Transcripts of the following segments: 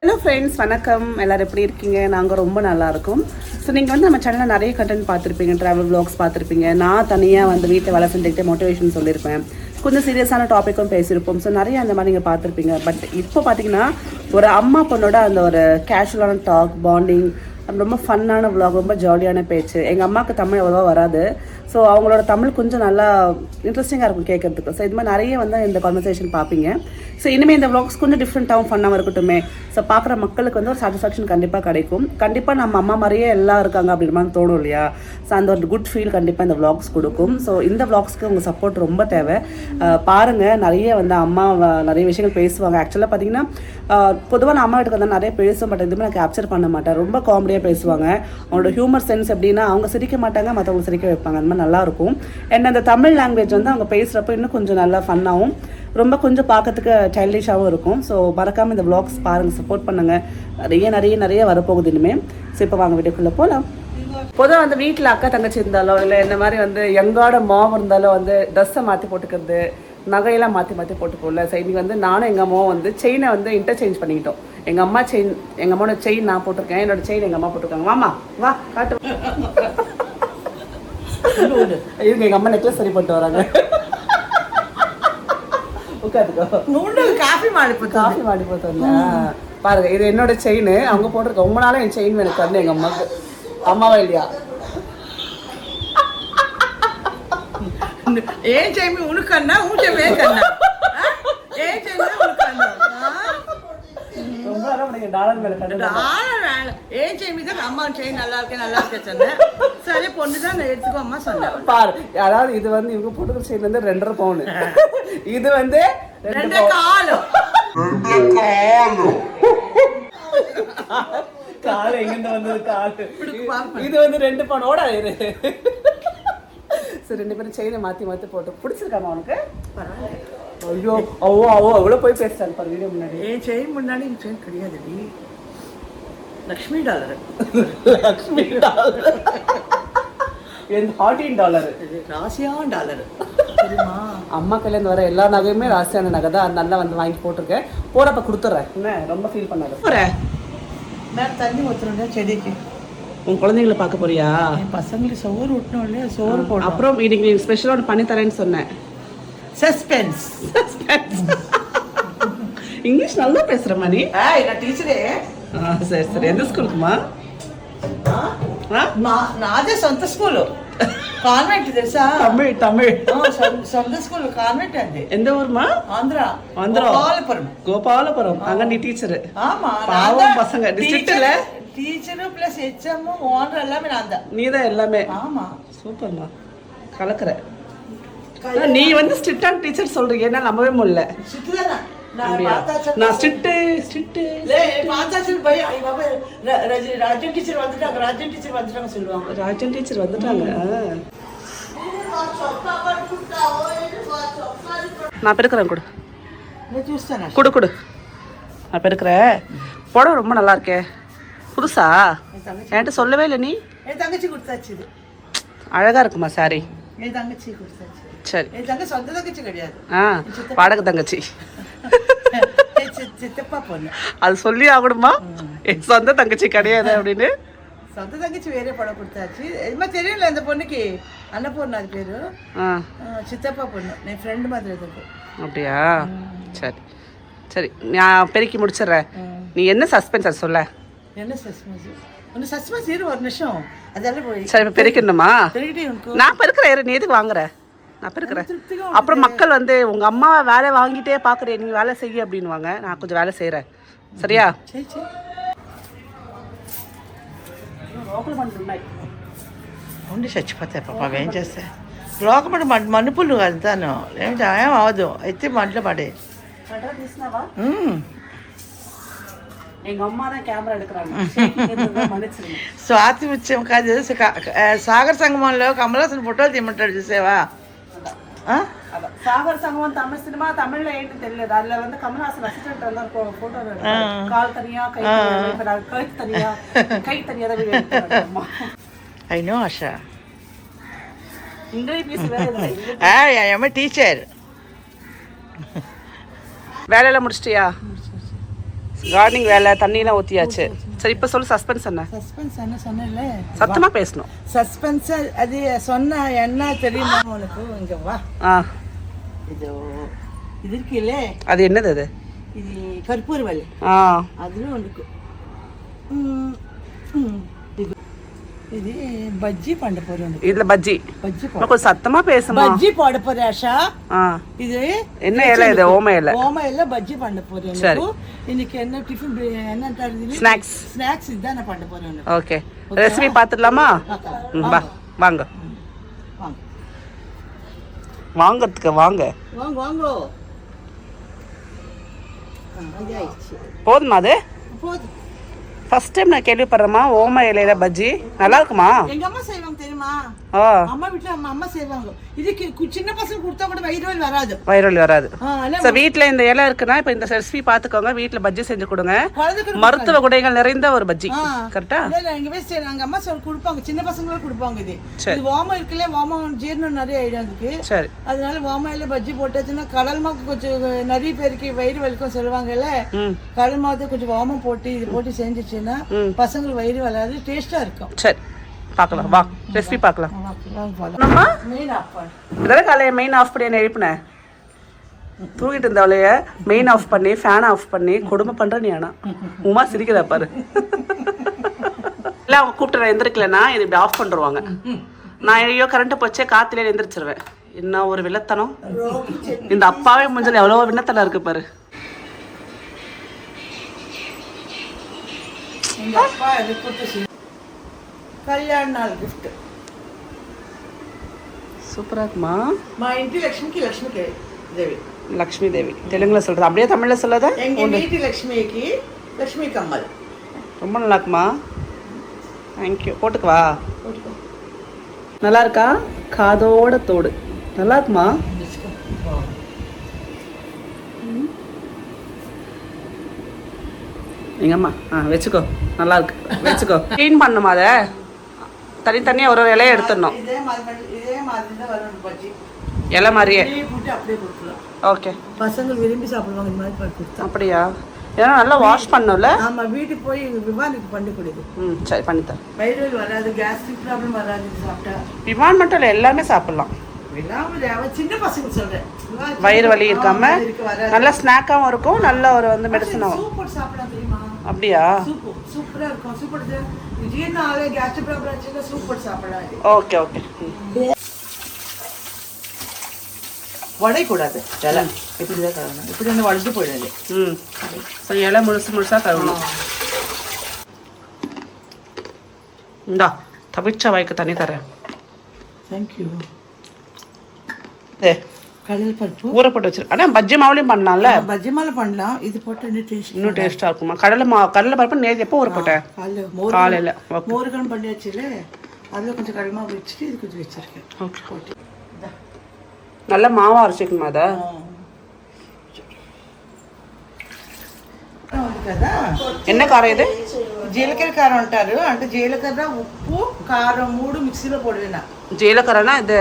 Hello friends, வணக்கம். எல்லோரும் எப்படி இருக்கீங்க? நாங்கள் ரொம்ப நல்லா இருக்கோம். ஸோ நீங்கள் வந்து நம்ம சேனலில் நிறைய கண்டென்ட் பார்த்துருப்பீங்க, ட்ராவல் வ்ளாக்ஸ் பார்த்துருப்பீங்க. நான் தனியாக வந்து வீட்டில் வேலை செஞ்சுக்கிட்டே மோட்டிவேஷன் சொல்லியிருப்பேன், கொஞ்சம் சீரியஸான டாப்பிக்கும் பேசியிருப்போம். ஸோ நிறைய அந்த மாதிரி நீங்கள் பார்த்துருப்பீங்க. பட் இப்போ பார்த்தீங்கன்னா ஒரு அம்மா பொண்ணோட அந்த ஒரு கேஷுவலான டாக், பாண்டிங், ரொம்ப ஃபன்னான விலாக், ரொம்ப ஜாலியான பேச்சு. எங்கள் அம்மாவுக்கு தமிழ் அவ்வளோவா வராது. ஸோ அவங்களோட தமிழ் கொஞ்சம் நல்லா இன்ட்ரெஸ்டிங்காக இருக்கும் கேட்கறதுக்கு. ஸோ இது மாதிரி நிறைய வந்து இந்த கான்வர்சேஷன் பார்ப்பீங்க. ஸோ இனிமேல் இந்த விலாக்ஸ் கொஞ்சம் டிஃப்ரெண்ட்டாகவும் ஃபன்னாகவும் இருக்கட்டுமே. ஸோ பார்க்குற மக்களுக்கு வந்து ஒரு சாட்டிஸ்ஃபேக்ஷன் கண்டிப்பாக கிடைக்கும். கண்டிப்பாக நம்ம அம்மா மாதிரியே எல்லாம் இருக்காங்க அப்படின்ற மாதிரி தோணும் இல்லையா? ஸோ அந்த ஒரு குட் ஃபீல் கண்டிப்பாக இந்த விலாக்ஸ் கொடுக்கும். ஸோ இந்த விலாக்ஸ்க்கு உங்கள் சப்போர்ட் ரொம்ப தேவை. பாருங்கள், நிறைய வந்து அம்மா நிறைய விஷயங்கள் பேசுவாங்க. ஆக்சுவலாக பார்த்தீங்கன்னா பொதுவாக நான் அம்மா வீட்டுக்கு வந்து நிறைய பேசுவேன், பட் எதுவுமே நான் கேப்சர் பண்ண மாட்டேன். ரொம்ப காமெடியாக பேசுவாங்க. அவங்களோட ஹியூமர் சென்ஸ் எப்படின்னா, அவங்க சிரிக்க மாட்டாங்க, மற்றவங்க சிரிக்க வைப்பாங்க. அந்த மாதிரி நல்லாயிருக்கும். அண்ட் அந்த தமிழ் லாங்குவேஜ் வந்து அவங்க பேசுகிறப்ப இன்னும் கொஞ்சம் நல்லா ஃபன்னாகவும் ரொம்ப கொஞ்சம் பார்க்கறதுக்கு சைல்டிஷாகவும் இருக்கும். ஸோ மறக்காமல் இந்த விலாக்ஸ் பாருங்கள், சப்போர்ட் பண்ணுங்கள். நிறைய வரப்போகுது இனிமேல். ஸோ இப்போ வாங்க வீடியோக்குள்ளே போகலாம். பொதுவாக வந்து வீட்டில் அக்கா தங்கச்சி இருந்தாலோ இல்லை இந்த மாதிரி வந்து யங்காட மாம் இருந்தாலோ வந்து ட்ரெஸ்ஸை மாற்றி போட்டுக்கிறது, நகையெல்லாம் மாற்றி போட்டுக்கோல. ஸோ இன்னைக்கு வந்து நானும் எங்கள் அம்மாவும் வந்து செயினை வந்து இன்டர்சேஞ்ச் பண்ணிக்கிட்டோம். எங்கள் அம்மா செயின், எங்கள் அம்மாவோட செயின் நான் போட்டிருக்கேன், என்னோட செயின் எங்கள் அம்மா போட்டிருக்காங்க. வாமா வா காட்டு. இவங்க எங்கள் அம்மா நெக்லஸ் சரி பண்ணிட்டு வராங்க. காஃபி மாடி போட்டு பாருங்க, இது என்னோட செயின். அவங்க போட்டிருக்க ரொம்ப நாளும் என் செயின் எனக்கு வந்து எங்க அம்மாவுக்கு. அம்மாவா இல்லையா? ஏன் செயின் உனக்கு அண்ணா, உன் செயின் கண்ணா, ஏன் செயின் உனக்கு அண்ணா. ரொம்ப நாளாக டாலர் மேல டாலர் ஏன் செயின் தான் அம்மா செயின் நல்லா இருக்கே சொன்னேன். சரி பொண்ணு தான் எடுத்துக்கோ அம்மா சொன்னேன். பாரு, அதாவது இது வந்து இவங்க போட்டுக்கிற செயின் வந்து 2.5 பவுன், இது வந்து 2 காலம். கால எங்கிருந்து வந்தது காலு? இது வந்து 2 பவுனோட இரு. சரி, 2 பேரும் செயினை மாற்றி போட்டு பிடிச்சிருக்காமா உனக்கு? ஐயோ அவ்வளோ போய் பேசுறாங்க பாரு வீடியோ முன்னாடி. என் செயின் முன்னாடி என் செயின் கிடையாது, லக்ஷ்மி டாலர். லக்ஷ்மி டாலர், $14, ராசியான் டாலர். அம்மா கையிலேருந்து வர எல்லா நகையுமே ராசியான நகை தான். நல்லா வந்து வாங்கி போட்டிருக்கேன். போறப்ப கொடுத்துட்றேன். என்ன ரொம்ப ஃபீல் பண்ணாது. போறேன் மேலே தண்ணி ஊற்றுறோம் செடிக்கு. உன் குழந்தைங்களை பார்க்க போறியா? என் பசங்களுக்கு சோறு ஊட்டணும் இல்லையா? சோறு போடும். அப்புறம் இன்னைக்கு நீ ஸ்பெஷலாக ஒன்று பண்ணி தரேன்னு சொன்னேன். சஸ்பென்ஸ். இங்கிலீஷ் நல்லா பேசுற மாதிரி. நான் டீச்சரே. சரி. எந்த ஸ்கூலுக்குமா? నాదే సొంత స్కూల్, కాన్వెంట్ తెలుసా? తమిళ్ సొంత స్కూల్ కాన్వెంట్ అండి. எந்த ஊர்மா? ஆந்திரா. கோபாலபுரம். அங்க நீ டீச்சர்? ஆமா. பாவம் பசங்க. டிஸ்ட்ரிக்ட்ல டீச்சர் பிளஸ் ஹெச்எம் ஓனர் எல்லாமே நான் தான். நீ தான் எல்லாமே. ஆமா. சூப்பர்மா, கலக்குற. நீ வந்து ஸ்ட்ரிக்டான டீச்சர் சொல்றீங்க, என்னால நம்பவே முடியல. நான் ஸ்ட்ரிக்ட் ராஜன் டீச்சர் வந்துட்டாங்க சொல்லுவாங்க. ராஜன் டீச்சர் வந்துட்டாங்க. நான் பெருக்கிறேன், கொடு. நான் பெருக்கிறேன். புடவை ரொம்ப நல்லா இருக்கே, புதுசா? என்கிட்ட சொல்லவே இல்லை நீ. என் தங்கச்சி கொடுத்தாச்சு. இது அழகா இருக்குமா சாரி? என் தங்கச்சி கொடுத்தாச்சு. சரி. என் தங்கச்சி சொந்த தங்கச்சி கிடையாது, வாடகை தங்கச்சி. சித்தப்பா பொண்ணு. அது சொல்லி ஆகணுமா? என் சொந்த தங்கச்சி கிடையாது அப்படின்னு. சொந்த தங்கச்சி வேற படம் கொடுத்தாச்சு. இது மாதிரி தெரியல அந்த பொண்ணுக்கு. அன்னபூர்ணா அது பேரு. சித்தப்பா பொண்ணு, என் ஃப்ரெண்டு மாதிரி இருக்கும். அப்படியா? சரி நான் பெருக்கி முடிச்சிடுறேன். நீ என்ன சஸ்பென்ஸ் அது சொல்ல? என்ன சஸ்பென்ஸ்? ஒன்று சஸ்பென்ஸ் இரு, ஒரு நிமிஷம். அதெல்லாம் போய் சரி, இப்போ பெருக்கணுமா? பெருக்கிட்டே நான் பெருக்கிறேன். நீ எதுக்கு வாங்குற? நான் பெருக்கிறேன். அப்புறம் மக்கள் வந்து உங்க அம்மா வேலை வாங்கிட்டே பாக்குறேன், நீ வேலை செய்ய அப்படின்வாங்க. நான் கொஞ்சம் வேலை செய்யறேன், சரியா? ఉండి చచ్చిపోతాయి పాప, ఏం చేస్తే లోకపడి మనుపులు వెళ్తాను ఏంటి ఏం అవదు, అయితే మంటలో పడే. స్వాతి ముత్యం కాదు, సాగర్ సంగమంలో కమలాసన్ ఫోటోలు తీయమంటాడు, చూసావా? சாகர் சங்கமம் தமிழ் சினிமா. தமிழ்ல ஏன்னு தெரியல. அதுல வந்து கமல்ஹாசன் அசிஸ்டன்ட் வந்து போட்டோ, கால் தனியா கழுத்து தனியா கை தனியா தான். I know Asha. English I am a teacher. வேலையெல்லாம் முடிச்சிட்டியா? கார்டனிங் வேலை தண்ணியெல்லாம் ஊற்றியாச்சு. சரி இப்போ சொல்லு சஸ்பென்ஸ் என்ன? சஸ்பென்ஸ் என்ன சொன்னேன்ல, சத்தமாக பேசணும். சஸ்பென்ஸ் அது சொன்ன என்ன தெரியுமா உனக்கு? இங்க வா. இது இது இருக்குல்ல, அது என்னது? அது இது கற்பூர வள்ளி. அதுல உனக்கு இது பஜ்ஜி பண்ண போறோம். இதுல பஜ்ஜி கொஞ்சம் சத்தமா பேசுமா? பஜ்ஜி போட போறேன் ஆஷா. இது என்ன இலை? இது ஓம இலை. ஓம இலை பஜ்ஜி பண்ண போறேன். சரி, இன்னைக்கு என்ன டிஃபன் என்ன தருது? ஸ்நாக்ஸ். ஸ்நாக்ஸ் இதான் நான் பண்ண போறேன். ஓகே, ரெசிபி பாத்துடலாமா? வா வாங்க வாங்கறதுக்கு வாங்க வாங்க வாங்க. போதுமா? அது போதும். ஃபர்ஸ்ட் டைம் நான் கேள்விப்படுறேம்மா ஓம இலையில பஜ்ஜி. நல்லா இருக்குமா? எங்க அம்மா செய்வாங்க தெரியுமா? அம்மா வீட்டுல அம்மா செய்வாங்க. இதுக்கு சின்ன பசங்க கொடுத்தா கூட வயிறு வராது. வயிறு வராது. வீட்டுல இந்த இலை இருக்குன்னா இப்ப இந்த ரெசிபி பாத்துக்கோங்க. வீட்டுல பஜ்ஜி செஞ்சு கொடுங்க. மருத்துவ குடைகள் நிறைந்த ஒரு பஜ்ஜி. கரெக்டா? எங்க வீட்டுல எங்க அம்மா கொடுப்பாங்க, சின்ன பசங்களும் கொடுப்பாங்க. இது ஓமம் இருக்குல்ல, ஓமம் ஜீரணம் நிறைய ஆயிடும் அதுக்கு. சரி, அதனால ஓம இலை பஜ்ஜி போட்டாச்சுன்னா கடல் மாவு கொஞ்சம் நிறைய பேருக்கு வயிறு வலிக்கும் சொல்லுவாங்கல்ல. கடல் மாவு கொஞ்சம் ஓமம் போட்டு இது போட்டு செஞ்சிச்சுன்னா பசங்களுக்கு வயிறு வராது, டேஸ்டா இருக்கும். சரி பார்க்கலாம், வா ரெசிபி பார்க்கலாம். இதெல்லாம் காலையை மெயின் ஆஃப் பண்ணி என்ன எழுப்பினேன்? தூங்கிட்டு இருந்தவளைய மெயின் ஆஃப் பண்ணி ஃபேன் ஆஃப் பண்ணி கொடுமை பண்ற நீ. ஆனா உமா சிரிக்கிறா பாரு. இல்லை அவங்க கூப்பிட்டு நான் எந்திரிக்கலன்னா இது இப்படி ஆஃப் பண்ணிருவாங்க. நான் ஐயோ கரண்ட் போச்சே காத்துல எந்திரிச்சிருவேன். என்ன ஒரு வில்லத்தனம்! இந்த அப்பாவே முடிஞ்சல எவ்வளோ விண்ணத்தனம் இருக்கு பாரு. கல்யாண நாள் கிஃப்ட் சூப்பரா இருக்குமா? மா இன்டி லட்சுமிக்கு லட்சுமி தேவி. லட்சுமி தேவி தெலுங்குல சொல்றது, அப்படியே தமிழ்ல சொல்லாத? எங்க வீட்டு லட்சுமிக்கு லட்சுமி கம்மல். ரொம்ப நல்லா இருக்குமா? தேங்க்யூ. போட்டுக்குவா. நல்லா இருக்கா? காதோட தோடு நல்லா இருக்குமா? எங்கம்மா வச்சுக்கோ, நல்லா இருக்கு, வச்சுக்கோ. க்ளீன் பண்ணுமா? அதை தனித்தனியாக ஒரு இலையை எடுத்துடணும். இலை மாதிரியே ஓகே. பசங்க விரும்பி சாப்பிடுவாங்க இந்த மாதிரி கொடுத்தா. அப்படியா? ஏன்னா நல்லா வாஷ் பண்ணல. ஆமா, வீட்டுக்கு போய் விமானுக்கு பண்ணி கொடுது. சரி பண்ணித்தரேன். வயிறு வராது, கேஸ்ட்ரிக் ப்ராப்ளம் வராது சாப்பிட்டா. விமான் மட்டும் இல்லை, எல்லாமே சாப்பிடலாம். சின்ன பசங்க சொல்றேன், வயிறு வலி இருக்காம நல்ல ஸ்நாக்காவும் இருக்கும், நல்ல ஒரு வந்து மெடிசனாவும். சூப்பர் சாப்பிடலாம் தெரியுமா? அப்படியா? சூப்பரா இருக்கும். சூப்பர் ஜீரணால கேஸ்ட்ரிக் ப்ராப்ளம் வச்சுன்னா சூப்பர் சாப்பிடலாம். Okay okay. உடையக்கூடாது இலை, இப்படிதான் கழுவணும். இப்படி வந்து வளைஞ்சு போயிடாது. சரி, இலை முழுசா கழுவணும். இந்தா தவிச்ச வாய்க்கு தண்ணி தரேன். தேங்க்யூ. ஏ கடல் பருப்பு ஊற போட்டு வச்சிரு. ஆனால் பஜ்ஜி மாவுலையும் பண்ணலாம்ல? பஜ்ஜி மாவுல பண்ணலாம். இது போட்டு இன்னும் டேஸ்ட்டாக இருக்குமா? கடலை பருப்பு நேற்று எப்போ ஊற போட்டேன்? காலையில். மோர்கன் பண்ணியாச்சுல, அதில் கொஞ்சம் கடல் மாவு வச்சுட்டு இது கொஞ்சம் வச்சிருக்கேன். Okay okay. நல்ல மாவு அரைச்சிக்கணுமா? அதை என்ன காரம் இது? జీలకర్ర కారం అంటారు. అంటే జీలకర్ర ఉప్పు కారం మూడు మిక్సీలో పొడినా. జీలకర్రనా? ఇది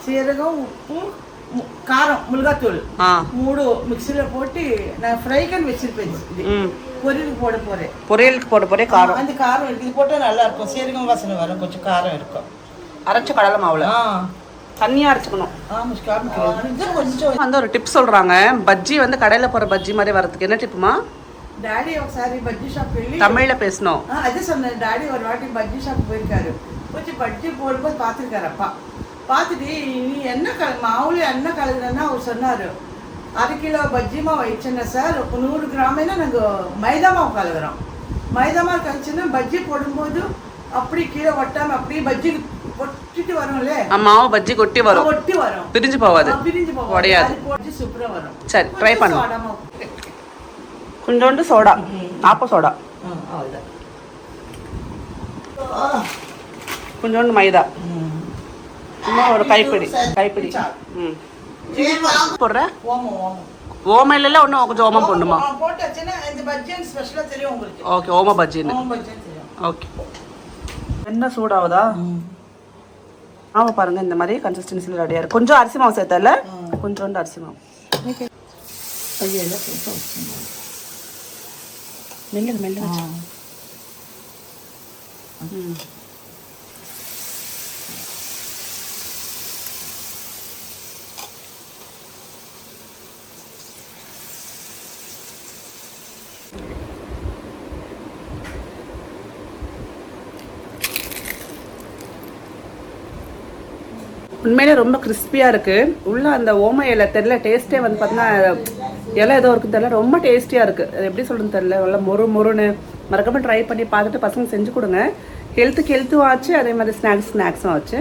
సీరగం ఉప్పు కారం ములగత్తూలు మూడు మిక్సీలో போட்டு நான் ஃப்ரை பண்ணி வச்சிருப்பேன். இது பொரியலுக்கு போட போறேன் காரம். அந்த காரம் இது போட்டா நல்லா இருக்கும். சீரகம் வாசனை வரும், கொஞ்சம் காரம் இருக்கும். அரைச்ச கடலை மாவுல தண்ணியா அரைச்சுக்கணும். கொஞ்சம் வந்து ஒரு டிப் சொல்றாங்க, பஜ்ஜி வந்து கடையில போற பஜ்ஜி மாதிரி வரதுக்கு. என்ன டிப்புமா? டாடி ఒకసారి బజ్జీ షాప్ వెళ్ళి தமிழ்ல பேசணும். అదే சொன்னேன். டாடி ஒரு வாட்டி பஜ்ஜி ஷாப் போயிருக்காரு. கொஞ்சம் பஜ்ஜி போடும்போது பார்த்துருக்காரு அப்பா. பார்த்துட்டு நீ என்ன மாவுல என்ன கலக்குறன்னா அவர் சொன்னார், 1/2 கிலோ பஜ்ஜி மாவு வச்சுன்னா சார் 100 கிராமேனா நாங்கள் மைதா மாவு கலக்குறோம். மைதா மாவு கழிச்சுன்னா பஜ்ஜி போடும்போது அப்படி கீழே ஒட்டாமல் அப்படியே பஜ்ஜி கொட்டிட்டு வரும்ல, மாவு பஜ்ஜி கொட்டி வரும், பிரிஞ்சு போகாது, உடையாது. சூப்பராக வரும். சரி ட்ரை பண்ணலாம். கொஞ்சோண்டு சோடா, ஆப்ப சோடா, கொஞ்சோண்டு மைதா, சும்மா ஒரு கைப்பிடி போடுற. ஓமம் இல்லைல்ல, ஒன்றும் கொஞ்சம் ஓமம் போடணுமா? ஓகே, ஓம பஜ்ஜின்னு. ஓகே, என்ன சூடாகுதா? மாவு பாருங்க, இந்த மாதிரி கன்சிஸ்டன்சியில் ரெடியாக இருக்கு. கொஞ்சம் அரிசி மாவு சேர்த்தல, கொஞ்சோண்டு அரிசி மாவு. மெல்ல மெல்ல உண்மையிலே ரொம்ப கிறிஸ்பியாக இருக்குது. உள்ளே அந்த ஓம இலை தெரியல, டேஸ்ட்டே வந்து பார்த்தீங்கன்னா இலை ஏதோ இருக்குது தெரியல, ரொம்ப டேஸ்டியாக இருக்குது. அது எப்படி சொல்லுன்னு தெரியல, நல்லா மொறுன்னு. மறக்காம ட்ரை பண்ணி பார்த்துட்டு பசங்க செஞ்சு கொடுங்க. ஹெல்த்துக்கு ஹெல்த்தும் ஆச்சு, அதே மாதிரி ஸ்நாக்ஸும் ஆச்சு.